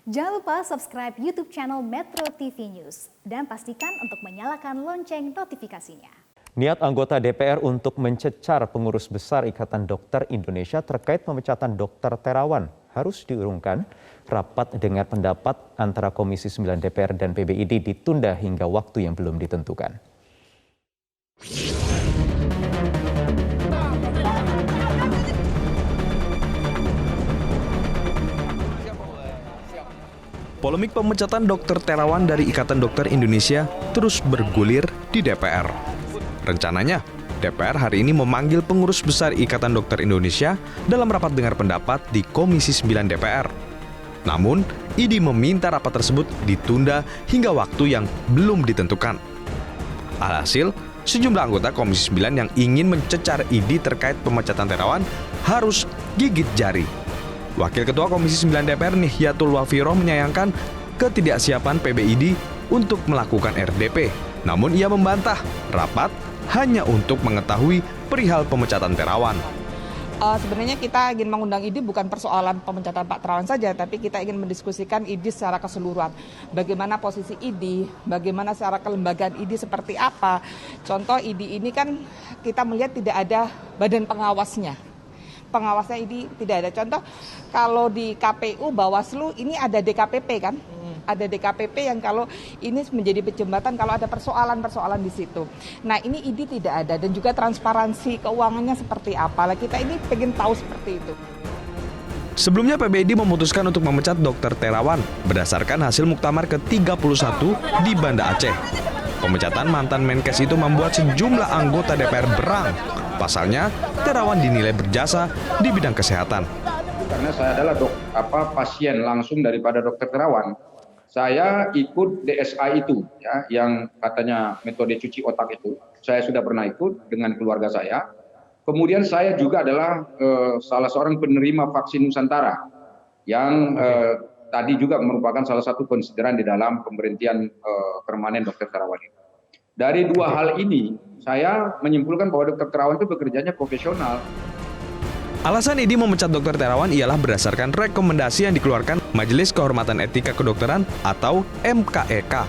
Jangan lupa subscribe YouTube channel Metro TV News dan pastikan untuk menyalakan lonceng notifikasinya. Niat anggota DPR untuk mencecar pengurus besar Ikatan Dokter Indonesia terkait pemecatan Dr. Terawan harus diurungkan. Rapat dengar pendapat antara Komisi 9 DPR dan PBID ditunda hingga waktu yang belum ditentukan. Polemik pemecatan Dr. Terawan dari Ikatan Dokter Indonesia terus bergulir di DPR. Rencananya, DPR hari ini memanggil pengurus besar Ikatan Dokter Indonesia dalam rapat dengar pendapat di Komisi 9 DPR. Namun, ID meminta rapat tersebut ditunda hingga waktu yang belum ditentukan. Alhasil, sejumlah anggota Komisi 9 yang ingin mencecar ID terkait pemecatan Terawan harus gigit jari. Wakil Ketua Komisi 9 DPR Nihyatul Wafiroh menyayangkan ketidaksiapan PBID untuk melakukan RDP. Namun ia membantah rapat hanya untuk mengetahui perihal pemecatan Terawan. Sebenarnya kita ingin mengundang ID bukan persoalan pemecatan Pak Terawan saja, tapi kita ingin mendiskusikan ID secara keseluruhan. Bagaimana posisi ID, bagaimana secara kelembagaan ID seperti apa. Contoh ID ini kan kita melihat tidak ada badan pengawasnya. Pengawasnya ID tidak ada. Contoh kalau di KPU, Bawaslu ini ada DKPP kan? Ada DKPP yang kalau ini menjadi jembatan kalau ada persoalan-persoalan di situ. Nah ini ID tidak ada dan juga transparansi keuangannya seperti apa. Lah kita ini pengen tahu seperti itu. Sebelumnya PBID memutuskan untuk memecat Dr. Terawan berdasarkan hasil muktamar ke-31 di Banda Aceh. Pemecatan mantan Menkes itu membuat sejumlah anggota DPR berang. Pasalnya, Terawan dinilai berjasa di bidang kesehatan. Karena saya adalah pasien langsung daripada Dr. Terawan. Saya ikut DSA itu, ya, yang katanya metode cuci otak itu. Saya sudah pernah ikut dengan keluarga saya. Kemudian saya juga adalah salah seorang penerima vaksin Nusantara yang tadi juga merupakan salah satu konsideran di dalam pemberhentian permanen Dr. Terawan itu. Dari dua hal ini, saya menyimpulkan bahwa Dr. Terawan itu bekerjanya profesional. Alasan ID memecat Dr. Terawan ialah berdasarkan rekomendasi yang dikeluarkan Majelis Kehormatan Etika Kedokteran atau MKEK.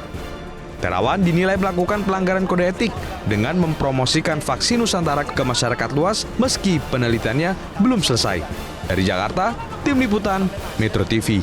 Terawan dinilai melakukan pelanggaran kode etik dengan mempromosikan vaksin Nusantara ke masyarakat luas meski penelitiannya belum selesai. Dari Jakarta, Tim Liputan Metro TV.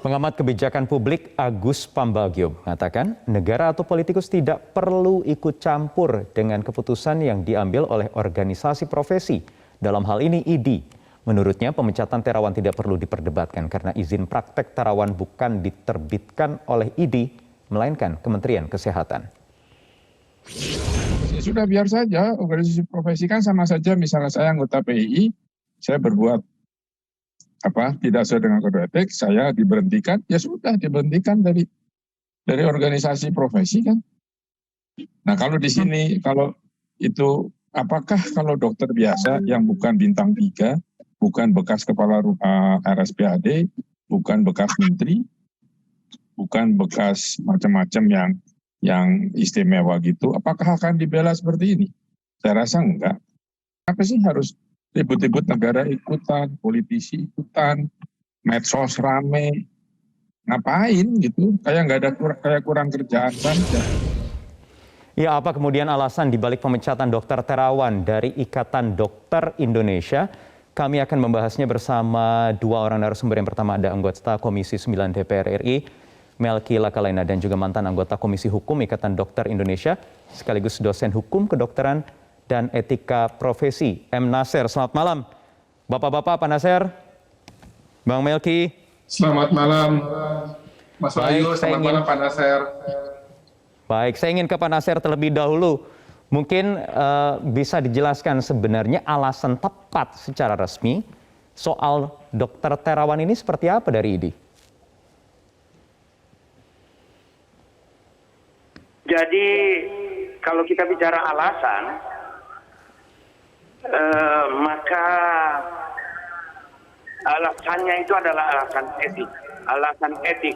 Pengamat kebijakan publik Agus Pambagio mengatakan negara atau politikus tidak perlu ikut campur dengan keputusan yang diambil oleh organisasi profesi. Dalam hal ini ID. Menurutnya pemecatan Terawan tidak perlu diperdebatkan karena izin praktek Terawan bukan diterbitkan oleh ID, melainkan Kementerian Kesehatan. Ya sudah biar saja, organisasi profesi kan sama saja, misalnya saya anggota PII, saya berbuat tidak sesuai dengan kode etik, saya diberhentikan, ya sudah diberhentikan dari organisasi profesi kan. Nah kalau di sini, kalau itu, apakah kalau dokter biasa yang bukan bintang 3, bukan bekas kepala RSPAD, bukan bekas menteri, bukan bekas macam-macam yang istimewa gitu, apakah akan dibela seperti ini? Saya rasa enggak. Apa sih harus ribut-ribut negara ikutan, politisi ikutan, medsos rame, ngapain gitu? Kayak nggak ada kayak kurang kerjaan saja. Ya, apa kemudian alasan dibalik pemecatan Dr. Terawan dari Ikatan Dokter Indonesia? Kami akan membahasnya bersama dua orang narasumber. Yang pertama ada anggota Komisi 9 DPR RI, Melki Lakalena, dan juga mantan anggota Komisi Hukum Ikatan Dokter Indonesia, sekaligus dosen hukum kedokteran dan etika profesi, M. Nasir. Selamat malam, Bapak-bapak. Pak Nasir, Bang Melki. Selamat malam, Mas Wahyu. Selamat malam, Pak Nasir. Baik, saya ingin ke Pak Nasir terlebih dahulu. Mungkin bisa dijelaskan sebenarnya alasan tepat secara resmi soal Dr. Terawan ini seperti apa dari ID? Jadi kalau kita bicara alasan, maka alasannya itu adalah alasan etik,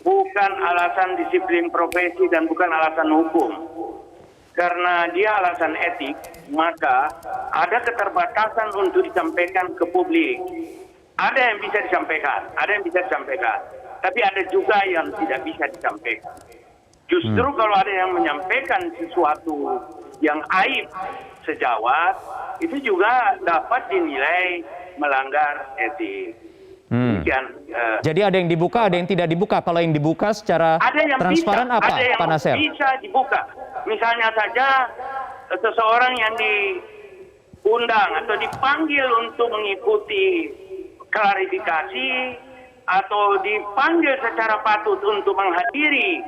bukan alasan disiplin profesi dan bukan alasan hukum. karena dia alasan etik, maka ada keterbatasan untuk disampaikan ke publik. Ada yang bisa disampaikan, tapi ada juga yang tidak bisa disampaikan. Justru kalau ada yang menyampaikan sesuatu yang aib sejawat, itu juga dapat dinilai melanggar etik. Jadi ada yang dibuka, ada yang tidak dibuka. Kalau yang dibuka secara transparan apa, Pak Nasir? Ada yang bisa dibuka. Misalnya saja seseorang yang diundang atau dipanggil untuk mengikuti klarifikasi atau dipanggil secara patut untuk menghadiri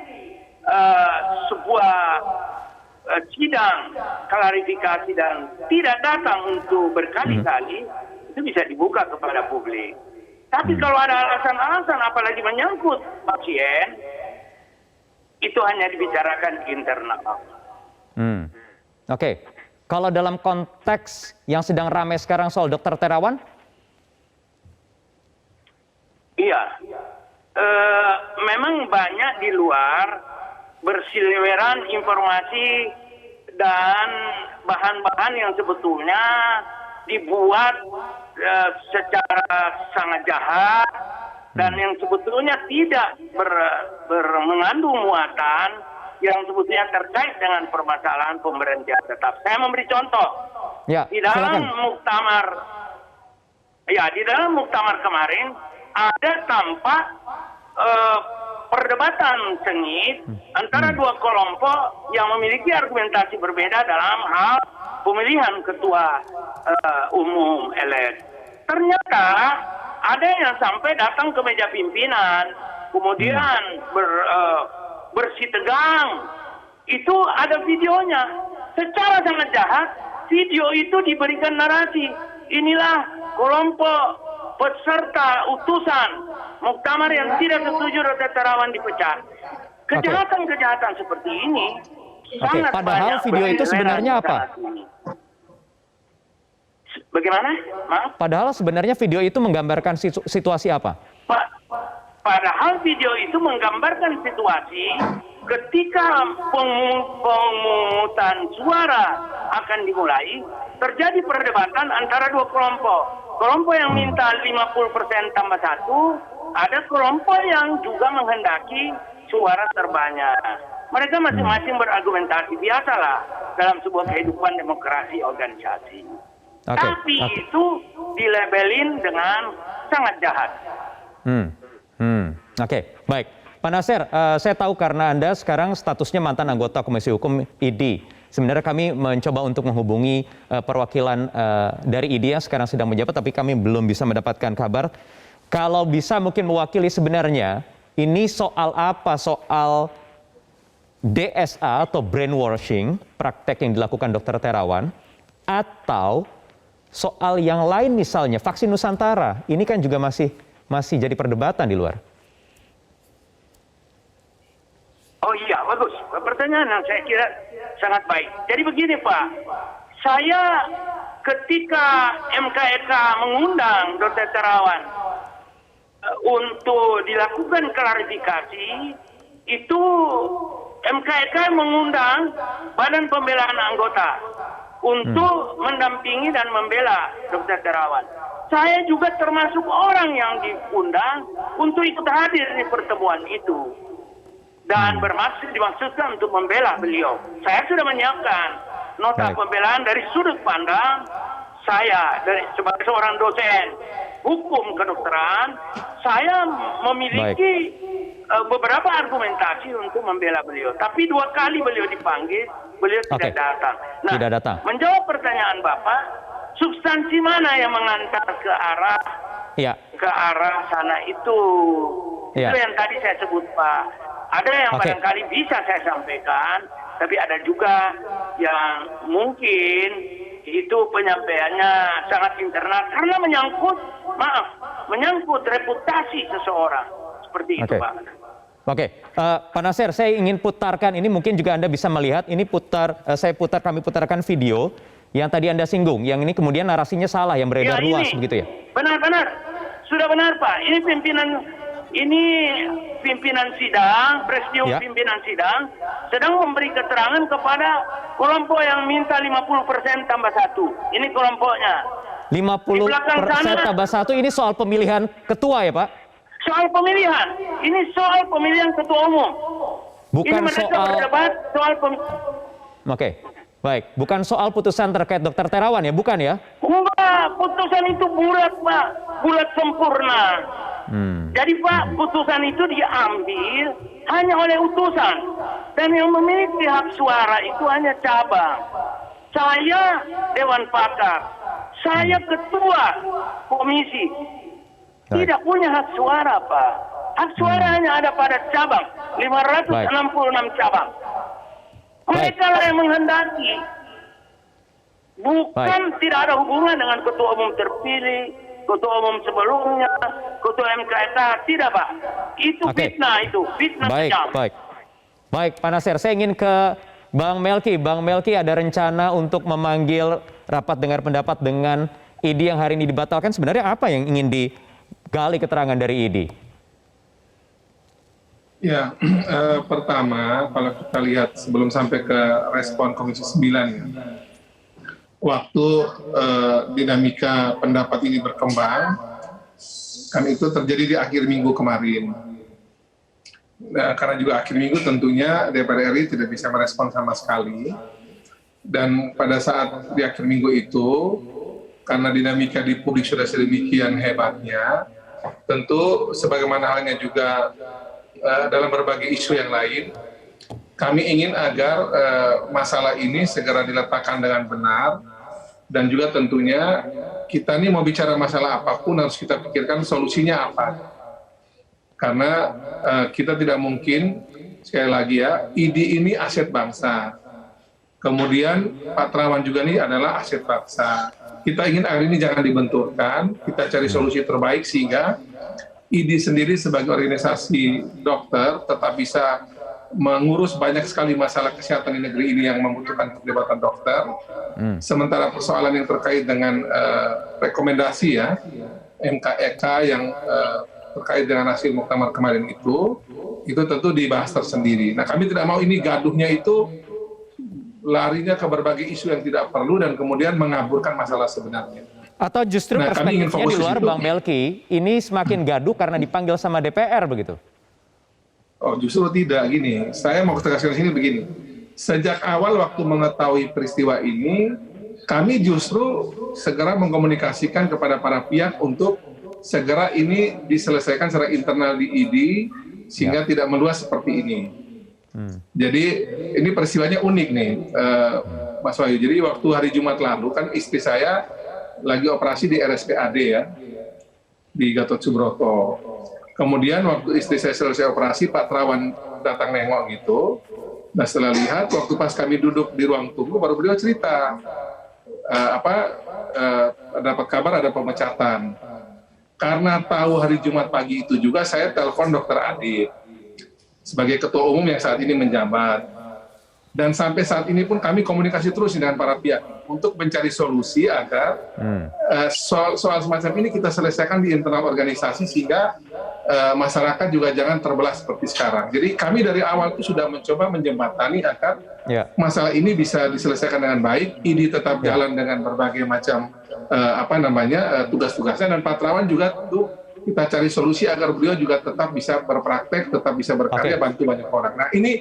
sebuah sidang klarifikasi dan tidak datang untuk berkali-kali, itu bisa dibuka kepada publik. Tapi kalau ada alasan-alasan apalagi menyangkut pasien, itu hanya dibicarakan internal. Oke. Kalau dalam konteks yang sedang ramai sekarang soal Dr. Terawan? Iya. Memang banyak di luar berseliweran informasi dan bahan-bahan yang sebetulnya dibuat secara sangat jahat dan yang sebetulnya tidak mengandung muatan yang sebetulnya terkait dengan permasalahan pemberhentian tetap. Saya memberi contoh. Ya, di dalam muktamar kemarin ada tampak perdebatan sengit antara dua kelompok yang memiliki argumentasi berbeda dalam hal pemilihan ketua umum elek. Ternyata ada yang sampai datang ke meja pimpinan, kemudian bersih tegang. Itu ada videonya. Secara sangat jahat, video itu diberikan narasi. Inilah kelompok peserta utusan muktamar yang tidak setuju Dr. Terawan dipecat. Kejahatan-kejahatan seperti ini sangat padahal banyak. Video itu sebenarnya apa? Bagaimana? Maaf? Padahal sebenarnya video itu menggambarkan situasi apa? Padahal video itu menggambarkan situasi ketika pemungutan suara akan dimulai, terjadi perdebatan antara dua kelompok. Kelompok yang minta 50% tambah 1, ada kelompok yang juga menghendaki suara terbanyak. Mereka masing-masing berargumentasi, biasalah dalam sebuah kehidupan demokrasi organisasi. Tapi itu dilabelin dengan sangat jahat. Oke, baik. Pak Nasir, saya tahu karena Anda sekarang statusnya mantan anggota Komisi Hukum ID. Sebenarnya kami mencoba untuk menghubungi perwakilan dari ID yang sekarang sedang menjabat, tapi kami belum bisa mendapatkan kabar. Kalau bisa mungkin mewakili sebenarnya, ini soal apa? Soal DSA atau brainwashing, praktek yang dilakukan Dr. Terawan, atau soal yang lain misalnya vaksin Nusantara, ini kan juga masih jadi perdebatan di luar. Oh iya, bagus. Pertanyaan yang saya kira sangat baik. Jadi begini Pak, saya ketika MKEK mengundang Dr. Terawan untuk dilakukan klarifikasi, itu MKEK mengundang Badan Pembelaan Anggota untuk mendampingi dan membela Dr. Terawan. Saya juga termasuk orang yang diundang untuk ikut hadir di pertemuan itu. Dan dimaksudkan untuk membela beliau. Saya sudah menyiapkan nota pembelaan dari sudut pandang saya sebagai seorang dosen hukum kedokteran. Saya memiliki beberapa argumentasi untuk membela beliau. Tapi 2 kali beliau dipanggil, beliau tidak datang. Nah, tidak datang. Menjawab pertanyaan Bapak, substansi mana yang mengantar ke arah sana itu? Itu yang tadi saya sebut Pak. Ada yang barangkali bisa saya sampaikan, tapi ada juga yang mungkin itu penyampaiannya sangat internal karena menyangkut reputasi seseorang. Seperti itu, Pak. Oke, Pak Nasir, saya ingin putarkan ini, mungkin juga Anda bisa melihat, ini kami putarkan video yang tadi Anda singgung, yang ini kemudian narasinya salah, yang beredar luas, begitu ya? Benar, sudah benar Pak, ini pimpinan ini pimpinan sidang, presidium Ya. pimpinan sidang sedang memberi keterangan kepada kelompok yang minta 50% tambah 1. Ini kelompoknya. 50% tambah 1 ini soal pemilihan ketua ya Pak? Soal pemilihan. Ini soal pemilihan ketua umum. Bukan ini mereka soal... berdebat soal Oke, baik. Bukan soal putusan terkait Dr. Terawan ya, bukan ya? Enggak, putusan itu bulat Pak. Bulat sempurna. Jadi Pak, putusan itu diambil hanya oleh utusan. Dan yang memiliki hak suara itu hanya cabang. Saya Dewan Pakar. Saya ketua komisi. Tidak punya hak suara Pak. Hak suara hanya ada pada cabang. 566 cabang. Mereka lah yang menghendaki. Bukan tidak ada hubungan dengan ketua umum terpilih, ketua umum sebelumnya, ketua MKK, tidak Pak. Itu fitnah itu, fitnah kejam. Baik, Pak Nasir, saya ingin ke Bang Melki. Bang Melki, ada rencana untuk memanggil rapat dengar pendapat dengan ID yang hari ini dibatalkan. Sebenarnya apa yang ingin digali keterangan dari ID? Ya, pertama kalau kita lihat sebelum sampai ke respon Komisi 9 ya, waktu dinamika pendapat ini berkembang, kan itu terjadi di akhir minggu kemarin. Nah, karena juga akhir minggu tentunya DPR RI tidak bisa merespon sama sekali. Dan pada saat di akhir minggu itu, karena dinamika di publik sudah sedemikian hebatnya, tentu sebagaimana halnya juga dalam berbagai isu yang lain, kami ingin agar masalah ini segera diletakkan dengan benar, dan juga tentunya kita ini mau bicara masalah apapun harus kita pikirkan solusinya apa. Karena kita tidak mungkin, sekali lagi ya, ID ini aset bangsa. Kemudian Pak Terawan juga ini adalah aset bangsa. Kita ingin agar ini jangan dibenturkan, kita cari solusi terbaik sehingga ID sendiri sebagai organisasi dokter tetap bisa mengurus banyak sekali masalah kesehatan di negeri ini yang membutuhkan keterlibatan dokter. Sementara persoalan yang terkait dengan rekomendasi ya, MKEK yang terkait dengan hasil muktamar kemarin itu tentu dibahas tersendiri. Nah, kami tidak mau ini gaduhnya itu larinya ke berbagai isu yang tidak perlu dan kemudian mengaburkan masalah sebenarnya. Atau justru perspektifnya di luar Bang Melki, ini semakin gaduh karena dipanggil sama DPR begitu? Oh, justru tidak, gini. Saya mau tegaskan di sini begini. Sejak awal waktu mengetahui peristiwa ini, kami justru segera mengkomunikasikan kepada para pihak untuk segera ini diselesaikan secara internal di ID sehingga tidak meluas seperti ini. Jadi ini peristiwanya unik nih, Mas Wahyu. Jadi waktu hari Jumat lalu kan istri saya lagi operasi di RSPAD ya, di Gatot Subroto. Kemudian waktu istri saya selesai operasi, Pak Terawan datang nengok gitu. Nah setelah lihat, waktu pas kami duduk di ruang tunggu, baru beliau cerita, dapat kabar ada pemecatan. Karena tahu hari Jumat pagi itu juga, saya telepon Dr. Adit sebagai ketua umum yang saat ini menjabat. Dan sampai saat ini pun kami komunikasi terus dengan para pihak untuk mencari solusi agar soal semacam ini kita selesaikan di internal organisasi sehingga masyarakat juga jangan terbelah seperti sekarang. Jadi kami dari awal itu sudah mencoba menjembatani agar masalah ini bisa diselesaikan dengan baik, ini tetap jalan dengan berbagai macam tugas-tugasnya, dan Pak Terawan juga tentu kita cari solusi agar beliau juga tetap bisa berpraktek, tetap bisa berkarya, bantu banyak orang. Nah ini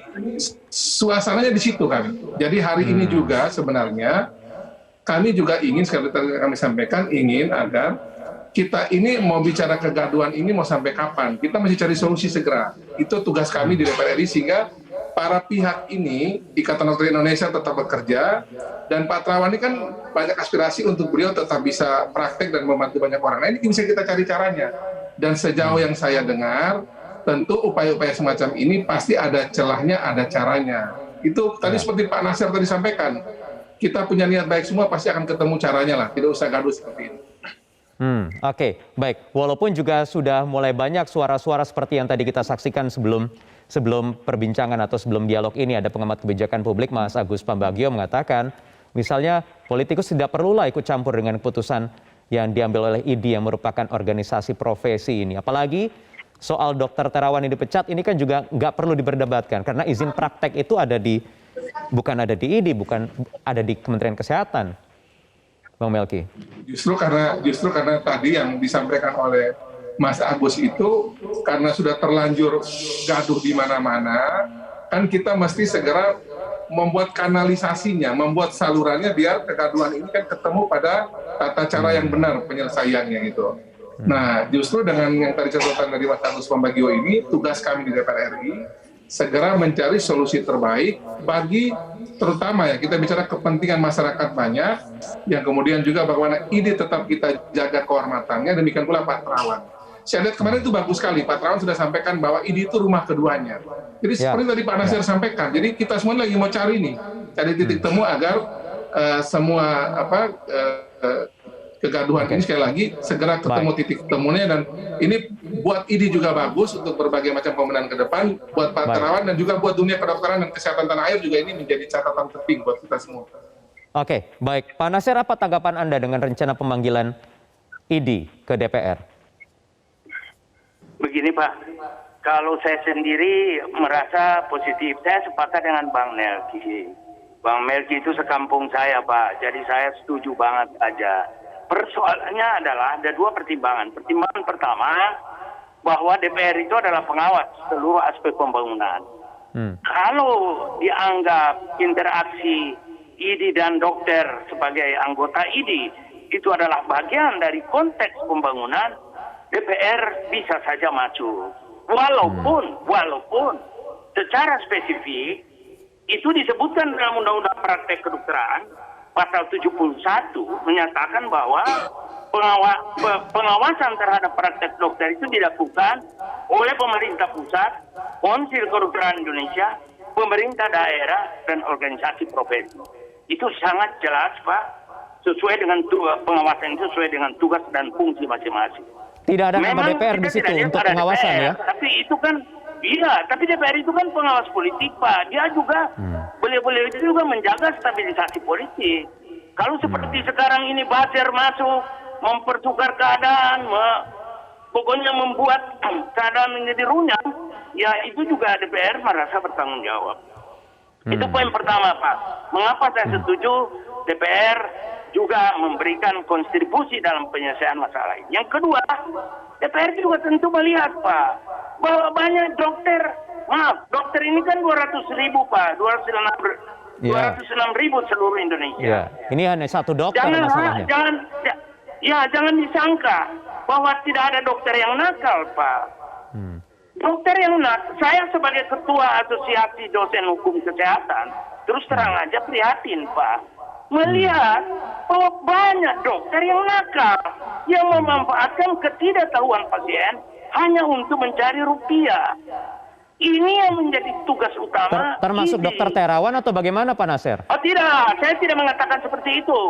suasananya di situ kami. Jadi hari ini juga sebenarnya kami juga ingin, sekali kami sampaikan, ingin agar kita ini mau bicara kegaduhan ini mau sampai kapan. Kita masih cari solusi segera. Itu tugas kami di DPR RI sehingga para pihak ini, Ikatan Dokter Indonesia tetap bekerja, dan Pak Terawan ini kan banyak aspirasi untuk beliau tetap bisa praktek dan membantu banyak orang. Nah ini bisa kita cari caranya. Dan sejauh yang saya dengar, tentu upaya-upaya semacam ini pasti ada celahnya, ada caranya. Itu tadi seperti Pak Nasir tadi sampaikan, kita punya niat baik semua, pasti akan ketemu caranya lah, tidak usah gaduh seperti ini. Oke, baik. Walaupun juga sudah mulai banyak suara-suara seperti yang tadi kita saksikan sebelum perbincangan atau sebelum dialog ini, ada pengamat kebijakan publik Mas Agus Pambagio mengatakan, misalnya politikus tidak perlulah ikut campur dengan keputusan yang diambil oleh ID yang merupakan organisasi profesi ini. Apalagi soal Dokter Terawan yang dipecat ini kan juga nggak perlu diperdebatkan karena izin praktek itu bukan ada di ID, bukan ada di Kementerian Kesehatan, Bang Melki. Justru karena tadi yang disampaikan oleh Mas Agus itu karena sudah terlanjur gaduh di mana-mana, kan kita mesti segera membuat kanalisasinya, membuat salurannya biar kegaduhan ini kan ketemu pada tata cara yang benar penyelesaiannya gitu. Nah, justru dengan yang tadi catatan dari Mas Agus Pambagio ini, tugas kami di DPR RI segera mencari solusi terbaik bagi terutama ya kita bicara kepentingan masyarakat banyak, yang kemudian juga bagaimana ID tetap kita jaga kehormatannya, demikian pula Pak Terawan. Saya lihat kemarin itu bagus sekali, Pak Terawan sudah sampaikan bahwa ID itu rumah keduanya. Jadi seperti tadi Pak Nasir sampaikan, jadi kita semua lagi mau cari nih, cari titik temu agar semua kegaduhan ini sekali lagi segera ketemu titik temunya, dan ini buat ID juga bagus untuk berbagai macam pembenahan ke depan, buat Pak Terawan dan juga buat dunia kedokteran dan kesehatan tanah air juga ini menjadi catatan penting buat kita semua. Oke, baik. Pak Nasir, apa tanggapan Anda dengan rencana pemanggilan ID ke DPR? Begini Pak, kalau saya sendiri merasa positif, saya sepakat dengan Bang Melki. Bang Melki itu sekampung saya Pak, jadi saya setuju banget aja. Persoalannya adalah ada dua pertimbangan. Pertimbangan pertama, bahwa DPR itu adalah pengawas seluruh aspek pembangunan. Kalau dianggap interaksi ID dan dokter sebagai anggota ID itu adalah bagian dari konteks pembangunan, DPR bisa saja maju. Walaupun secara spesifik itu disebutkan dalam Undang-Undang Praktek Kedokteran Pasal 71 menyatakan bahwa pengawasan terhadap praktek dokter itu dilakukan oleh pemerintah pusat, Konsil Kedokteran Indonesia, pemerintah daerah, dan organisasi profesi. Itu sangat jelas Pak, sesuai dengan pengawasan itu sesuai dengan tugas dan fungsi masing-masing. Tidak ada nama DPR di situ untuk pengawasan DPR, ya? Tapi itu kan, iya, tapi DPR itu kan pengawas politik Pak. Dia juga, beliau itu juga menjaga stabilisasi politik. Kalau seperti sekarang ini buzzer masuk, mempertukar keadaan, pokoknya membuat keadaan menjadi runyam, ya itu juga DPR merasa bertanggung jawab. Itu poin pertama Pak. Mengapa saya setuju DPR juga memberikan kontribusi dalam penyelesaian masalah ini. Yang kedua, DPR juga tentu melihat Pak, bahwa banyak dokter ini kan 200.000 Pak, 206.000 seluruh Indonesia. Ini hanya satu dokter masalahnya. Jangan disangka bahwa tidak ada dokter yang nakal Pak. Dokter yang saya sebagai ketua Asosiasi Dosen Hukum Kesehatan, terus terang aja prihatin Pak, melihat bahwa banyak dokter yang nakal, yang memanfaatkan ketidaktahuan pasien hanya untuk mencari rupiah. Ini yang menjadi tugas utama. Termasuk Dokter Terawan atau bagaimana Pak Nasir? Oh tidak, saya tidak mengatakan seperti itu.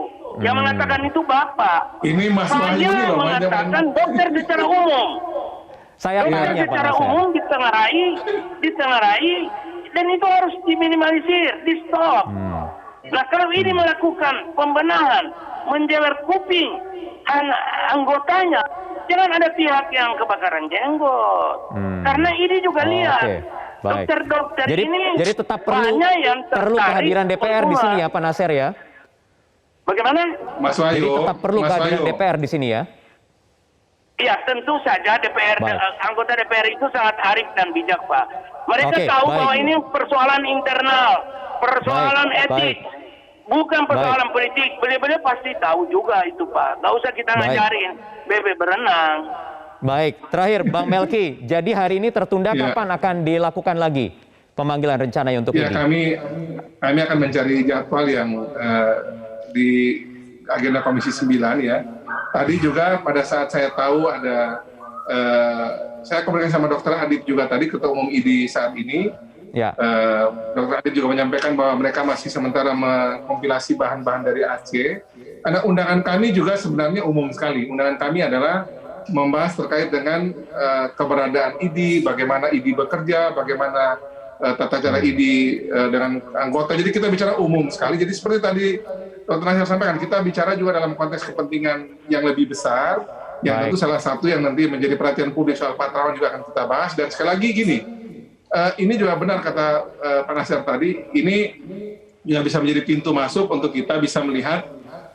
Yang mengatakan itu Bapak. Ini Mas Wahyu ini Saya loh, mengatakan dokter secara umum. Saya Dokter tanya Pak secara Nasir. umum ditengarai, dan itu harus diminimalisir, di stop. Nah kalau ini melakukan pembenahan, menjewer kuping anggotanya, jangan ada pihak yang kebakaran jenggot. Karena ini juga lihat, dokter-dokter ini jadi tetap perlu kehadiran DPR di sini ya Pak Nasir ya? Bagaimana? Mas Wahyu, Jadi tetap perlu kehadiran DPR di sini ya? Ya tentu saja anggota DPR itu sangat arif dan bijak Pak. Mereka tahu bahwa ini persoalan internal, persoalan etik, bukan persoalan politik. Beliau pasti tahu juga itu Pak. Nggak usah kita ngajarin bebek berenang. Baik, terakhir Bang Melki, jadi hari ini tertunda kapan akan dilakukan lagi pemanggilan rencananya untuk ini? Kami akan mencari jadwal yang di agenda Komisi 9 ya. Tadi juga pada saat saya tahu ada, saya komunikasi sama Dr. Adib juga tadi, Ketua Umum ID saat ini. Ya. Dr. Adib juga menyampaikan bahwa mereka masih sementara mengkompilasi bahan-bahan dari Aceh. Karena undangan kami juga sebenarnya umum sekali. Undangan kami adalah membahas terkait dengan keberadaan ID, bagaimana ID bekerja, bagaimana tata cara ID dengan anggota. Jadi kita bicara umum sekali. Jadi seperti tadi Dr. Nasir sampaikan, kita bicara juga dalam konteks kepentingan yang lebih besar, Yang Baik. tentu salah satu yang nanti menjadi perhatian publik soal Pak Terawan juga akan kita bahas. Dan sekali lagi gini, ini juga benar kata Pak Nasir tadi, ini juga bisa menjadi pintu masuk untuk kita bisa melihat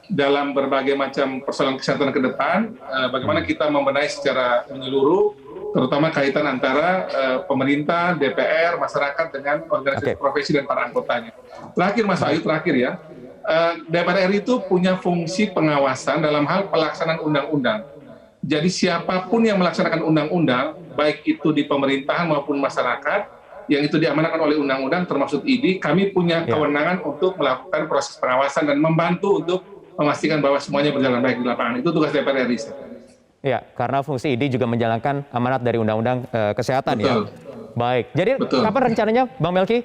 dalam berbagai macam persoalan kesehatan ke depan, bagaimana kita membenahi secara menyeluruh, terutama kaitan antara pemerintah, DPR, masyarakat dengan organisasi profesi dan para anggotanya. Terakhir Mas Ayu, terakhir ya, DPR RI itu punya fungsi pengawasan dalam hal pelaksanaan undang-undang. Jadi siapapun yang melaksanakan undang-undang, baik itu di pemerintahan maupun masyarakat, yang itu diamanahkan oleh undang-undang termasuk ID, kami punya kewenangan untuk melakukan proses pengawasan dan membantu untuk memastikan bahwa semuanya berjalan baik di lapangan. Itu tugas DPR RI. Ya, karena fungsi ID juga menjalankan amanat dari Undang-Undang Kesehatan. Betul. Ya. Baik, jadi kapan rencananya Bang Melki?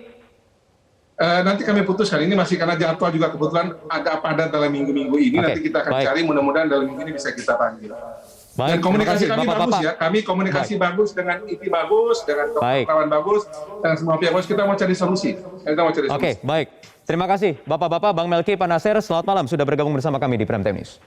Nanti kami putuskan, ini masih karena jadwal juga kebetulan agak padat dalam minggu-minggu ini, nanti kita akan cari, mudah-mudahan dalam minggu ini bisa kita panggil. Baik, Dan komunikasi kami Bapak-bapak. bagus ya, kami komunikasi bagus dengan IT bagus, dengan Dr. Terawan bagus, dan semua pihak bagus, kita mau cari solusi. Oke, baik. Terima kasih Bapak-bapak, Bang Melki, Pak Nasir, selamat malam sudah bergabung bersama kami di Prime Time News.